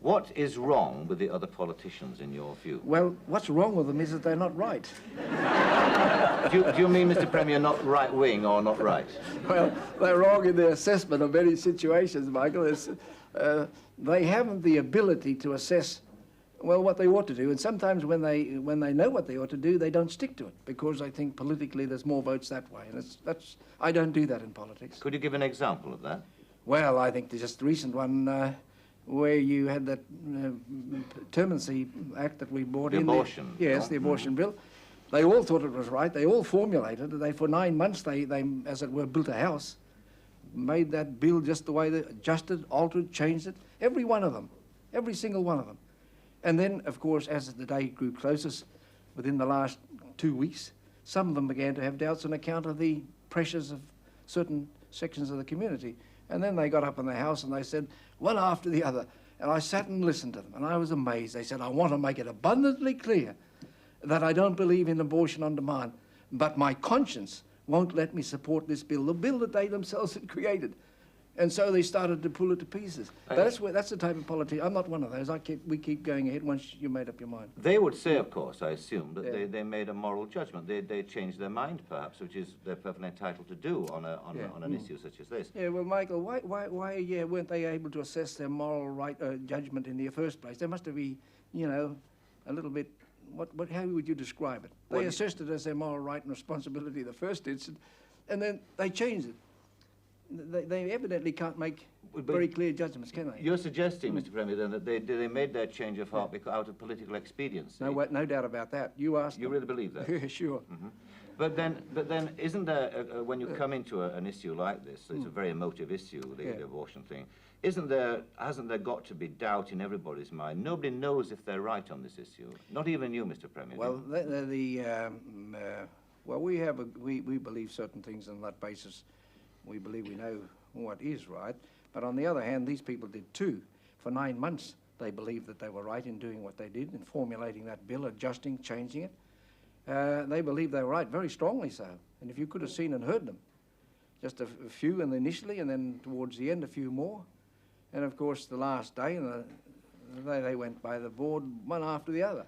What is wrong with the other politicians, in your view? Well, what's wrong with them is that they're not right. Do you mean, Mr. Premier, not right-wing or not right? Well, they're wrong in their assessment of many situations, Michael. They haven't the ability to assess, well, what they ought to do. And sometimes when they know what they ought to do, they don't stick to it, because I think politically there's more votes that way. And I don't do that in politics. Could you give an example of that? Well, I think the just recent one where you had that Terminacy Act that we brought in. The abortion. Yes, the abortion bill. They all thought it was right. They all formulated it. For 9 months, they, as it were, built a house, made that bill just the way they adjusted, altered, changed it. Every one of them. Every single one of them. And then, of course, as the day grew closest, within the last 2 weeks, some of them began to have doubts on account of the pressures of certain sections of the community. And then they got up in the House and they said, one after the other. And I sat and listened to them, and I was amazed. They said, I want to make it abundantly clear that I don't believe in abortion on demand, but my conscience won't let me support this bill, the bill that they themselves had created. And so they started to pull it to pieces. That's the type of politician. I'm not one of those. We keep going ahead once you made up your mind. They would say, of course, I assume, that they made a moral judgment. They changed their mind, perhaps, which is they're perfectly entitled to do on an issue such as this. Yeah, well, Michael, why weren't they able to assess their moral judgment in the first place? There must have been, you know, a little bit. How would you describe it? They assessed it as their moral right and responsibility the first instant, and then they changed it. They evidently can't make very clear judgments, can they? You're suggesting, Mr. Premier, then, that they made their change of heart out of political expediency. No doubt about that. You asked. You really believe that? Sure. Mm-hmm. But then, isn't there when you come into an issue like this, it's a very emotive issue, the abortion thing. Hasn't there got to be doubt in everybody's mind? Nobody knows if they're right on this issue. Not even you, Mr. Premier. Well, we believe certain things on that basis. We believe we know what is right. But on the other hand, these people did too. For 9 months, they believed that they were right in doing what they did, in formulating that bill, adjusting, changing it. They believed they were right, very strongly so. And if you could have seen and heard them, just a few initially, and then towards the end, a few more. And of course, the last day, they went by the board one after the other.